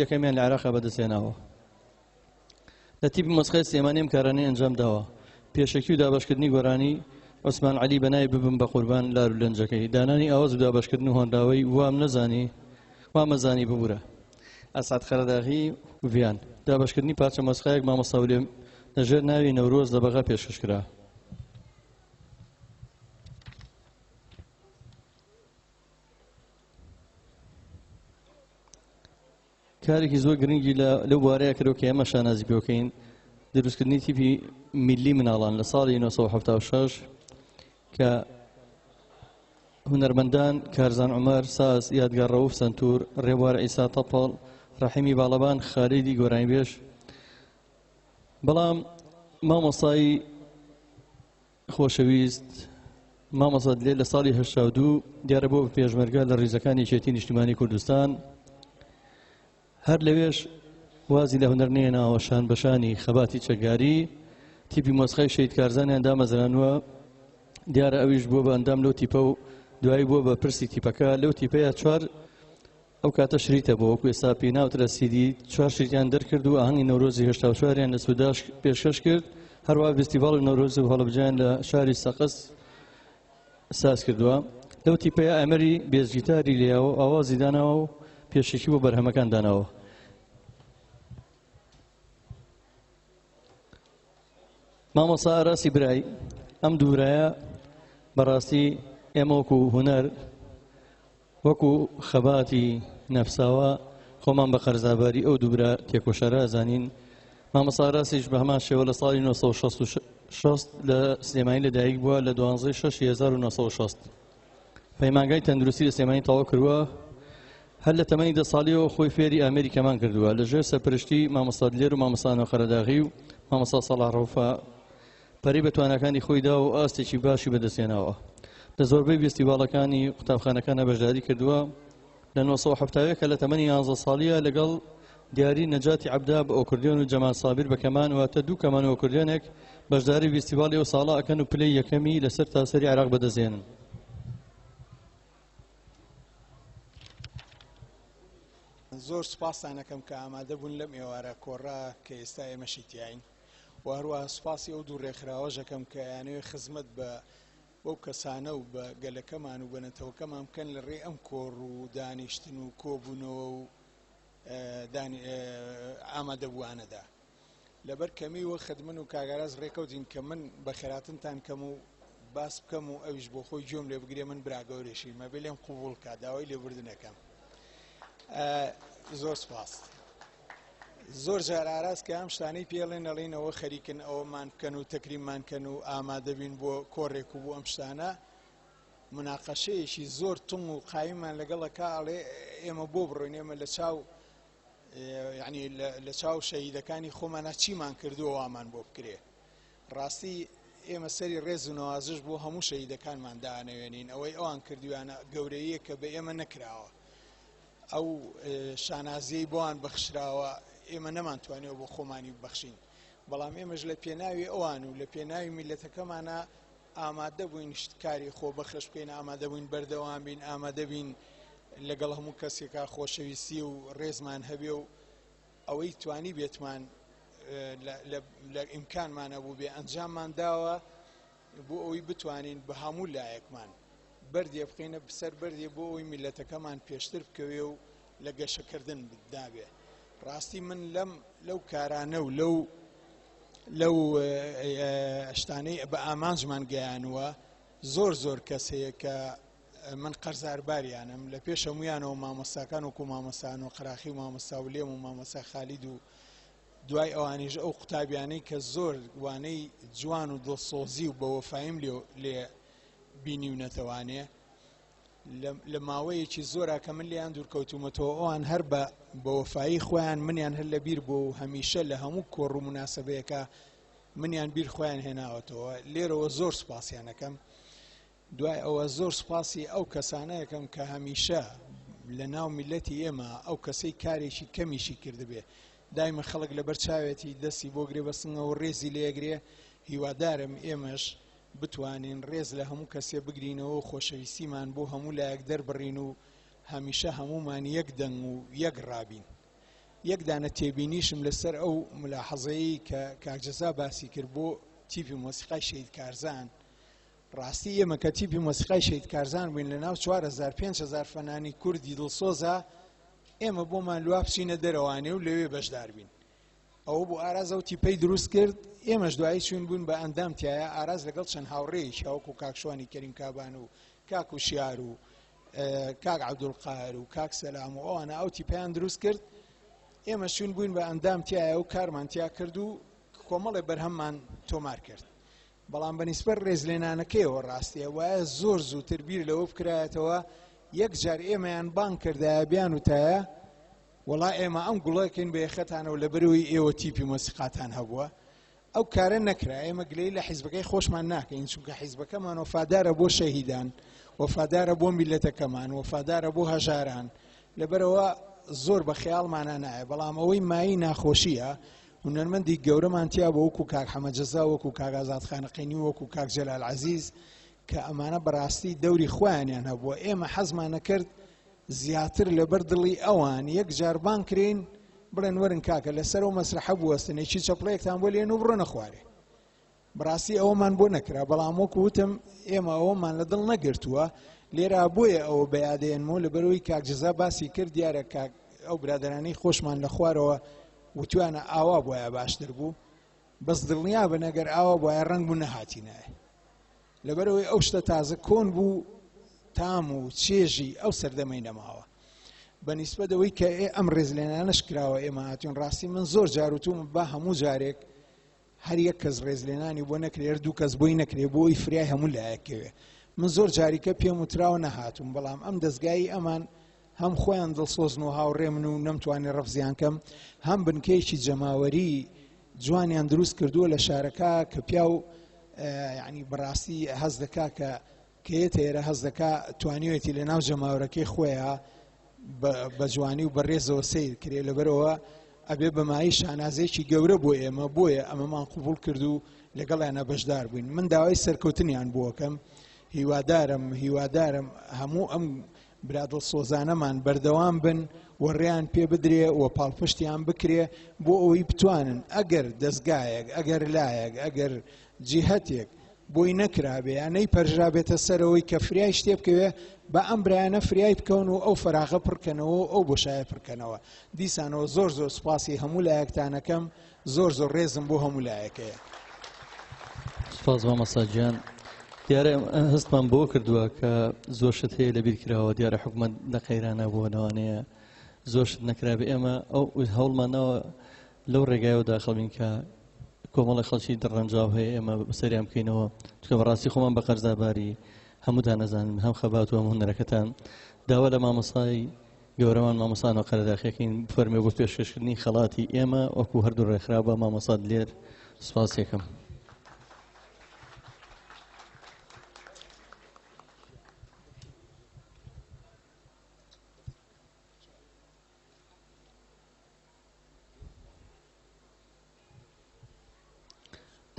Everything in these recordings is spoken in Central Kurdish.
یەکەمیان لە عێراقا بەدەستهێناوە. لە تیپی مۆسیقای سلێمانی ئەم کارانەی ئەنجام داوە. پێشەکی و دابەشکردنی گۆرانی عوسمان عەلی بەناوی ببن بە قوربان لار و لەنجەکەی. دانانی ئاواز و دابەشکردن و هۆنداوەی وام نەزانی ببوورە. ئەسعەد خەرەداغی وڤیان. دابەشکردنی پارچە مۆسیقایەک مامۆستا ولێم لەژێر ناوی نەورۆز لە بەغا پێشکەشکرا. کارێکی زۆر گرنگی لەو بوارەیە کردەوە کە ئێمە شانازی پێ بکەین، دروستکردنی تیپی میلی مناڵان لە ساڵی 1976 کە هونەرمەندان کارزان عومەر ساز، یادگار ڕەوف سەنتور، ڕێبوار عیسا تەپەڵ، ڕەحیمی باڵەبان، خالیدی گۆرانیبێژ. بەڵام مامۆستای خۆشەویست مامۆستا دلێ لە ساڵی 82 دیارە بۆ پێشمەرگە لە ڕیزەکانی یەکێتی نیشتیمانی کوردستان. هەر لەوێش وازی لە هونەر نێناوە شان بەشانی خەباتی چەکداری تیپی مۆسیقای شەید کارزانیان دامەزرانوە. دیارە ئەویش بووە بە ئەندام لەو تیپە و دوایی بووە بە پرسی تیپەکە. لەو تیپەیە چوار ئەو کاتە شریتە بۆ وەکو ئێستا پێی ناوترە سیدی، چوار شریتیان دەرکرد و ئاهەنگی نەورۆزی 84یان لە سووداش پێشکەش کرد. هەروەها فستیڤاڵی نەورۆز و هەڵەبجەیان لە شاری سەقس ساز کردووە. لەو تیپەیە ئەمەری بێزگیتاری لێیاوە، ئاوازی داناوە و پێشێکی بۆ بەرهەمەکان داناوە. مامۆستا ئاراسی برای ئەم دوورایە بەڕاستی ئێمە وەکو هونەر وەکو خەباتی نەفساوە خۆمان بە قەرزاباری ئەو دوورە تێکۆشەرە زانین. مامۆستا ئاراسیش بە هەمان شێوە لە ساڵی 1966 لە سلێمانی لەدایک بووە لە 12/6/1960. پەیمانگای تەندروستی لە سلێمانی تەواو کردووە. هەر لە تەمەنی 10 ساڵیەوە خۆی فێری ئامێریکەمان کردووە لەژێر سەرپەرشتی مامۆستا دلێر و مامۆستا خەرەداغی و مامۆستا سەڵاح ڕەوفە. پەری بە توانەکانی خۆیدا و ئاستێکی باشی بەدەستێناوە. لە زۆربەی فستیڤاڵەکانی قوتابخانەکانە بەشداری کردووە. لە 1970 کە لە تەمەنی 11 ساڵیە لەگەڵ دیاری نەجاتی عەبدا بە ئۆکردیۆن و جەمال سابیر بە کەمان واتە دوو کەمان و ئۆکردیۆنێک بەشداری فستیڤاڵی ئەو ساڵە ئەکەن و پلەی یەکەمی لەسەر تاسەری عێراق بەدەستێنن. زۆر سوپاسان دەکەم کە ئامادە بوون لەم ئێوارە کۆڕا کە ئێستا ئێمەشی تیاین. و هەروەها سوپاسی ئەو دوو ڕێکخراوەش دەکەم کە یانەوێ خزمەت بەو کەسانە و بە گەلەکەمان و بەنەتەوەکەمان بکەن لە ڕێ ئەم کۆڕ و دانیشتن و کۆبوونەوە و ئامادەبووانەدا. لەبەر کەمی وە خدمن و کاگاراز ڕێکەوتین کە من بە خێراتنتان کەم و باس بکەم و ئەویش بۆ خۆی گوێم لێ بگرێ. من براگەورێشی مەبێ لێم قوبوڵ کات داوای لێبوردنەکەم. زۆر سپاس. زۆر جار ئاراز کە ئەم شتانەی پێڵێن ئەڵێنەوە خەریکن ئەوەمان بکەن و تەکریممانکەن و ئامادەبین بۆ کۆڕێک و بۆ ئەم شتانە. مناقەشەیەکی زۆر تونگ و قایممان لەگەڵەکە ئەڵێ ئێمە بۆ بڕۆین، ئێمە لە چاو یعنی لە چاو شەهیدەکانی خۆمانە چیمان کردووە وامان بۆ بکرێ. ڕاستی ئێمە سەری ڕێز و نەوازش بۆ هەموو شەهیدەکانمان دانەوێنین. ئەوەی ئەوان کردویانە گەورەیە کە بە ئێمە نەکراوە. ئەو شانازیەی بۆیان بەخشراوە ئێمە نەمانتوانێەوە بۆ خۆمانی ببەخشین. بەڵام ئێمەش لە پێناوی ئەوان و لە پێناوی میلەتەکەمانە ئامادە بووین شتکاری خۆ بەخش بکەین، ئامادە بووین بەردەوام بین، ئامادە بین لەگەڵ هەموو کەسێکا خۆشەویستی و ڕێزمان هەبێ و ئەوەی توانی بێتمان لە ئیمکانمانە بوو بێ ئەنجاممان داوە بۆ ئەوەی بتوانین بە هەموو لایەکمان بەردێ بخینە بسەر بەردێ بۆ ئەوەی میلەتەکەمان پێشتر بکەوێ و لە گەشەکردن بدابێ. ڕاستی من لەو کارانە و لەو شتانەی بە ئامانجمان گەیانوە زۆر کەس هەیە کە من قەرزارباریانم لە پێش هەمویانەوە مامۆستاکان وەکو مامۆستا نۆقراخی و مامۆستا ولێم و مامۆستا خالید و دوای ئەوانیش ئەو قوتابیانەی کە زۆر وانەی جوان و دڵسۆزی و بە وەفایم لێ بینیونەتەوانێ لە ماوەیەکی زۆرە کە من لیان دوورکەوتومەتەوە ئەوان هەر بە وەفایی خۆیان منیان هەر لە بیر بۆ و هەمیشە لە هەموو کۆڕ و مناسبەیەکە منیان بیر خۆیان هێناوەتەوە. لێرەوە زۆر سوپاسیانەکەم. دوای ئەوە زۆر سوپاسی ئەو کەسانەیەکەم کە هەمیشە لە ناو میلەتی ئێمە ئەو کەسەی کارێکی کەمیشی کردبێ دایمە خەڵک لەبەر چاوێتی دەستی بۆ گرێ بەسنگەوە ڕێزی لێگرێ. هیوادارم ئێمەش بتوانین ڕێز لە هەموو کەسێ بگرینەوە و خۆشەویستیمان بۆ هەموو لایەک دەربڕین و هەمیشە هەمومان یەک دەنگ و یەک ڕابین. یەک دانە تێبینیشم لەسەر ئەو ملاحەزەیە کە کاکجەزا باسی کرد بۆ تیپی مۆسیقای شەید کارزان. ڕاستی ئێمە کە تیپی مۆسیقای شەید کارزان بووین لە ناو 4,000-5,000 فەنانی کوردی دڵسۆزە، ئێمە بۆمان لوا بچینە دەرەوانێ و لەوێ بەشدار بین. ئەوە بۆ ئارازە و تیپەی دروست کرد. ئێمەش دوایی چوین بوون بە ئەندام تایە ئاراز لەگەڵ چەند هاوڕێیەکی وەکو کاکشوانی کەریم کابان و کاک وشیار و کاک عەبدولقاهر و کاک سەلام و ئەوانە ئەو تیپەیان دروست کرد. ئێمە چوین بووین بە ئەندام تایە و کارمان تیا کرد و کۆمەڵێ بەرهەممان تۆمار کرد. بەڵام بەنسبەت ڕێزلێنانەکەیەوە ڕاستیە وایە زۆر زووتر بیر لەوە بکرایەتەوە. یەک جار ئێمەیان بانگ کردایە بیان وتایە وەڵا ئێمە ئەم گوڵەکەین بە یەخەتانەوە لەبەرەوەی ئێوە تیپی مۆسیقاتان هەبووە. ئەو کارە نەکرا. ئێمە گلەی لە حیزبەکەی خۆشمان ناکەین، چونکە حیزبەکەمان وەفادارە بۆ شەهیدان، وەفادارە بۆ میلەتەکەمان، وەفادارە بۆ هەژاران، لەبەرەوە زۆر بە خەیاڵمانە نایە. بەڵام ئەوەی مایی ناخۆشیە هونەرمەندی گەورەمان تیا بە وەکو کاک حەمەدجەزا، وەکو کاک ئازاد خانقینی، وەکو کاک جەلال عەزیز کە ئەمانە بەڕاستی دەوری خۆیانیان هەبووە. ئێمە حەزمان نەکرد زیاتر لەبەر دڵی ئەوان یەک جار بانگ کرێن بڵێن وەرن کاکە لەسەر ئەو مەسرحە بوەستنێکی چەپڵەیەکتان بۆ لێن و بڕۆنە خوارێ. بەڕاستی ئەوەمان بۆ نەکرا. بەڵام وەکو وتم ئێمە ئەوەمان لە دڵ نەگرتووە. لێرە بۆیە ئەوە بەیادێنمەوە لەبەرەوەی کاکجەزا باسی کرد دیارە ئەو برادرانەی خۆشمان لە خوارەوە وتوانە ئاوا بۆیە باشتر بوو. بەس دڵنیا بن ئەگەر ئاوا بۆیە ڕەنگ بوو نەهاتینایە. لەبەرەوەی ئەو شتە تازە کۆن بوو تام و چێژی ئەو سەردەمەی نەماوە. بەنسبەتەوەی کە ئەم ڕێزلێنانەش کراوە ئێمە هاتوون. ڕاستی من زۆر جار وتوم با هەموو جارێک هەر یەک کەس ڕێزلێنانی بۆ نەکرێ، دوو کەس بۆی نەکرێ، بۆی فریای هەموو لایەکەوێ. من زۆر جاریکە پێم وتراوە نەهاتوم. بەڵام ئەم دەستگایی ئەمان هەم خۆیان دڵسۆزن و هاوڕێ من و نەمتوانی ڕەفزیان کەم، هەم بنکەیەکی جەماوەری جوانیان دروست کردووە لە شارەکە کە پیا و یعنی بەڕاستی هەز دەکا کە ئێرە هەز دەکا توانیوێتی لە ناو جەماوەرەکەی خۆیە بە جوانی و بەڕێزەوە سیر کرێ. لەبەرەوە ئەبێ بەمایی شانازێکی گەورە بۆ ئێمە، بۆیە ئەمەمان قبول کرد و لەگەڵیانە بەشدار بووین. من داوای سەرکەوتنیان بووەکەم. هیوادارم هەموو ئەم برادڵ سۆزانەمان بەردەوام بن، وەڕێیان پێ بدرێ و پاڵپشتیان بکرێ بۆ ئەوەی بتوانن ئەگەر دەستگایەک، ئەگەر لایەک، ئەگەر جیهەتێک بۆی نەکرابێ یانەی پەرژابێتە سەرەوەی کە فریای شتێ بکەوێ، بە ئەم برایانە فریای بکەون و ئەو فەراغە پڕکەنەوە و ئەو بۆشایە پڕکەنەوە. دیسانەوە زۆر سوپاسی هەموو لایەکتانەکەم. زۆر ڕێزم بۆ هەموو لایەکەیە. سپاس مامۆستا گیان. دیارە هەستمان بۆ کردووە کە زۆر شت هەیە لەبیر کراوە. دیارە حکومەت نەقەیرانە بۆ نەوانەیە زۆر شت نەکرابێ. ئێمە ئەو هەوڵمانەوە لەو ڕێگایەوە داخڵین کە کۆمەڵی خەڵکی دڕەنجاو هەیە ئێمە بەسەریان بکەینەوە، چونکە بەڕاستی خۆمان بە قەرزاباری هەمووتان نەزانن، هەم خەبات و هەم هونەرەکەتان. داوا لە مامۆستای گەورەمان مامۆستانەوە قەرەداخیەکەین فەرمێ بۆ پێشکەشکردنی خەڵاتی ئێمە وەکو هەردوو ڕێکخراوە مامۆستا دلێر. سوپاسێکم.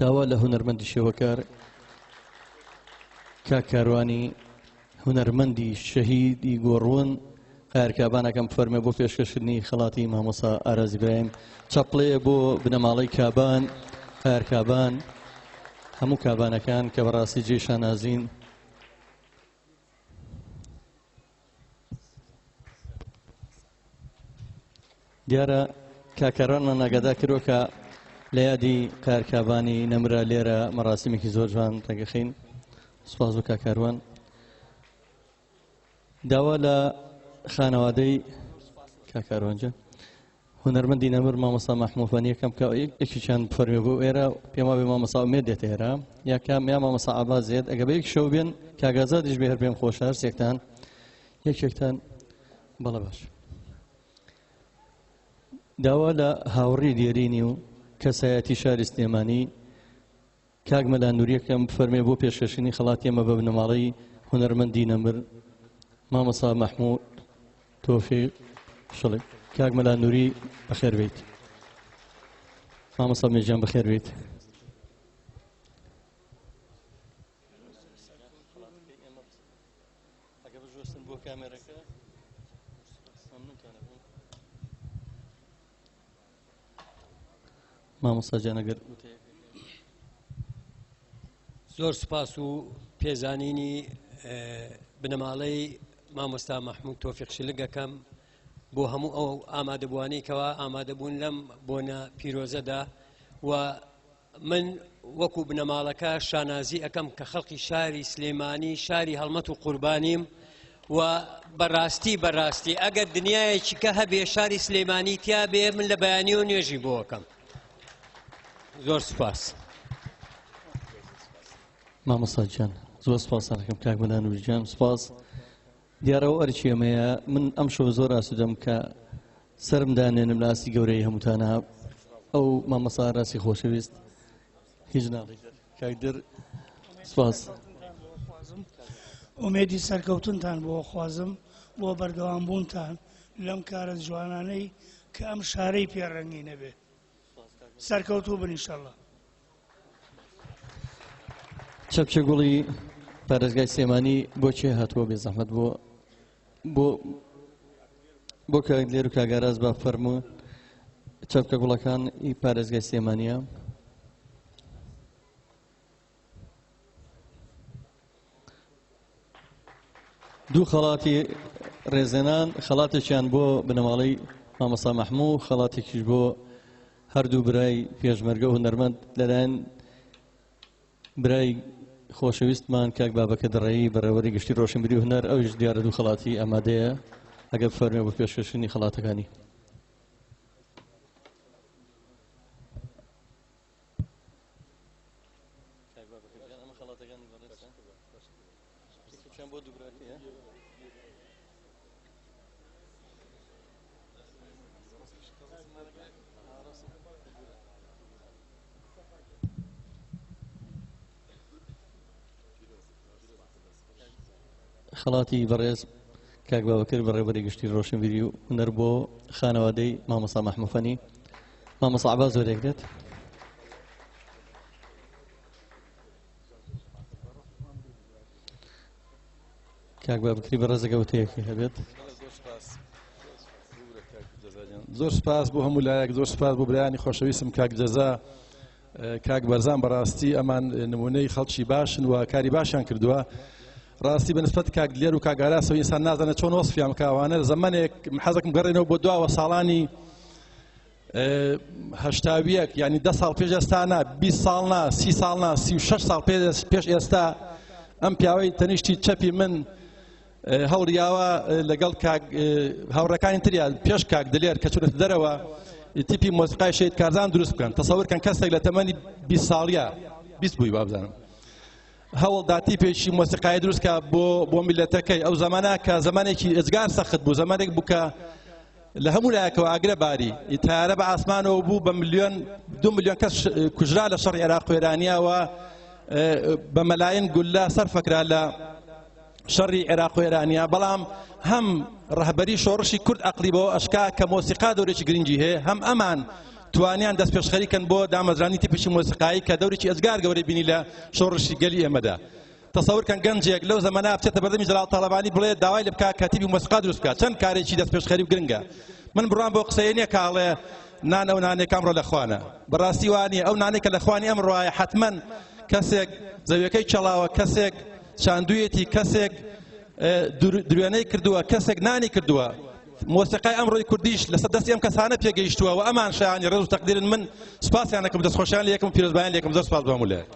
داوا لە هونەرمەندی شێوەکار کاکاروانی هونەرمەندی شەهیدی گۆڕون قایرکابانەکەم فەرمێ بۆ پێشکەشکردنی خەڵاتی مامۆستا ئاراز ئیبراهیم. چەپڵەیە بۆ بنەماڵەی کابان، قایرکابان، هەموو کابانەکان کە بەڕاستی جێی شانازین. دیارە کاکاروانمان ئاگادار کردووە کە لە یادی قایرکابانی نەمرا لێرە مەراسیمێکی زۆر جوان ڕێگەخین. سوپاس بۆ کاکاروان. داوا لە خانەوادەی کاکاروانجە هونەرمەندی نەمر مامۆستا مەحموود یەکەم کە یەکێکیان فەرمێ بۆ ئێرە پێما بێ مامۆستا ئومێد دێتە ئێرە یا کام یا مامۆستا عەباس زێد. ئەگە بە یەک شەو بێن کاگازادیش بێ هەر پێم خۆشە هەر سێکتان یەکێکتان بەڵە باش. داوا لە هاوڕێی دیێرینی و کەسایەتی شاری سلێمانی کاک مەلا نووریەکەم فەرمێ بۆ پێشکەشکردنی خەڵاتی ئێمە بە بنەماڵەی هونەرمەندی نەمر مامۆستا مەحموود تۆفیق شڵێ. کاک مەلا نووری بەخێر بێیت. مامۆستا مێژیان بەخێر بێیت. مامۆستا گیان ئەگەر زۆر سوپاس و پێزانینی بنەماڵەی مامۆستا مەحموود تۆفیق شلگەکەم بۆ هەموو ئەو ئامادەبوانەی کەوا ئامادەبوون لەم بۆنە پیرۆزەدا و من وەکو بنەماڵەکە شانازی ئەەکەم کە خەڵکی شاری سلێمانی شاری هەڵمەت و قوربانیم و بەڕاستی ئەگەر دنیایەکی کە هەبێ شاری سلێمانی تیا بێ من لە بەیانی و نوێژی بۆەکەم. زۆر سوپاس. مامۆستا گیان زۆر سوپاسان دەکەم کاک بەنانوش گیان سوپاس. دیارەوە ئەرچی ئەمەیە من ئەم شەو زۆر ئاسوودەم کە سەرم دانێنم لە ئاستی گەورەی هەمووتانە ئەو مامۆستا ڕاستی خۆشەویست هیچ ناڵێ کاک در سوپاس. ئومێدی سەرکەوتنتان بۆ خوازم بۆ بەردەوامبوونتان لەم کارە جوانانەی کە ئەم شارەی پێڕەنگی نەبێ. سەرکەوتوو بن ئینشەڵڵا. چەپچە گوڵی پارێزگای سلێمانی بۆچێ هاتووە بێ زەحمەت بۆ کاک لێر و کاگاراز با فەرموون چەپکە گوڵەکان ئی پارێزگای سلێمانیە. دوو خەڵاتی ڕێزێنان خەڵاتێکیان بۆ بنەماڵەی مامۆستا مەحموود خەڵاتێکیش بۆ هەردوو برای پێشمەرگە و هونەرمەند لەلایەن برای خۆشەویستمان کاک بابەکە دڕایی بەڕێوەری گشتی ڕۆشنبیری و هونەر ئەوش دیارە دوو خەڵاتی ئامادەیە ئەگەر فەرمێ بۆ پێشکەشتنی خەڵاتەکانی. خەڵاتی بەڕێز کاک بابەکر بەڕێوەری گشتی ڕۆشنبیری و هونەر بۆ خانەوادەی مامۆستا مەحموود فەنی. مامۆستا عەباس زۆرێک دێت. کاک بابەکری بەڕێزەکە وتەیەکی هەبێت. زۆر سپاس بۆ هەموو لایەک زۆر سپاس بۆ برایانی خۆشەویستم کاک جەزا کاک بەرزان بەڕاستی ئەمان نمونەی خەڵکی باشن و کاری باشیان کردووە. ڕاستی بەنسبەت کاک لێر و کاگاراسەوە ئینسان نازانێت چۆن وەسفیان بکەوانە زەمانێک حەزەکەم گەڕێنەوە بۆ دواوە ساڵانی هەشتاویەک یعنی 10 ساڵ پێش ئێستانا 20 ساڵنا 30 ساڵنا 36 ساڵ پێش ئێستا ئەم پیاوەی تەنیشتی چەپی من هەوڵیاوە لەگەڵ هاوڕەکانی تریان پێش کاک دلێر کە چونەتە دەرەوە تیپی مۆسیقای شەید کارزان دروست بکەن. تەسەوورکەن کەسێک لە تەمەنی 20 ساڵیە 20 بووی وابزانم هەوڵ داتی پێشی مۆسیقای دروستکە بۆ میلەتەکەی ئەو زەمانە کە زەمانێکی ئەجگار سەخت بوو زەمانێک بوو کە لە هەموو لایەکەوە ئاگرە باری تارە بە ئاسمانەوە بوو بە 2 ملیۆن کەس کوژرا لە شەڕی عێراق و ئێرانیەوە بە مەلایەن گولە سەرفەکرا لە شەڕی عێراق و ئێرانیا. بەڵام هەم ڕەهبەری شۆڕشی کورد عەقلیبەوە ئەشکا کە مۆسیقا دەورێکی گرنگی هەیە هەم ئەمان توانیان دەست پێشخەریکەن بۆ دامەزرانی تیپێکی مۆسیقایی کە دەورێکی ئەجگار گەورەی بینی لە شۆڕشی گەلی ئێمەدا. تەسەوورکەن گەنجێک لەو زەمانە بچێتە بەردەمی جەلال تاڵەبانی بڵێ داوای لێ بکات کە تیپی مۆسیقا دروست بکات چەند کارێکی دەست پێشخەری و گرنگە. من بڕوان بۆ قسەیە نییە کاڵێ نان ئەو نانێک ئەمڕۆ لە خوانە بەڕاستی وانییە ئەو نانێک کە لە خوانی ئەمڕۆایە حتمەن کەسێک زەویەکەی چەڵاوە کەسێک چاندوویەتی کەسێک دروێنەی کردووە کەسێک نانی کردووە. مۆسیقای ئەمڕۆی کوردیش لەسەر دەستی ئەم کەسانە پێگەیشتووە و ئەمان شایانی ڕێز و تەقدیرن. من سوپاسیان دەکەم دەستخۆشیان لە یەکەم پیرۆزبایان لە یەکەم زۆر سوپاس بۆ هەموو لایەک.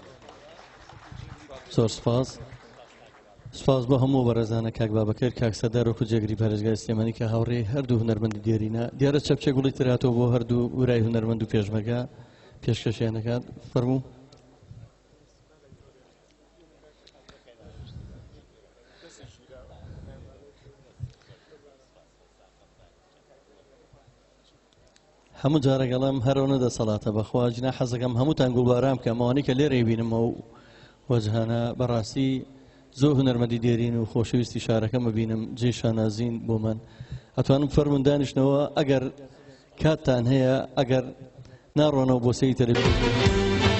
زۆر سوپاس بۆ هەموو بەڕێزانە کاک بابەکر کاک سەردار وەکو جێگری پارێزگای سلێمانی کە هاوڕێی هەردوو هونەرمەندی دێرینە دیارە چەپچێ گوڵی تراتەوە بۆ هەردوو ورای هونەرمەند و پێشمەرگە پێشکەشیان دەکات. فەرموو. هەموو جارەگەڵم هەرەوە دەسەڵاتە بەخوا جنا حەزەکەم هەمووتان گوڵبارام کە ئەوانەی کە لێرەی بینمەوە و وەجهانە بەڕاستی زۆر هونەرمەندی دێرین و خۆشەویستی شارەکەمە بینم جێی شانازین بۆ من ئەتوانم فەرمون دانیشتنەوە ئەگەر کاتتان هەیە ئەگەر ناڕۆنەوە بۆ سەی تەلەڤیزیۆن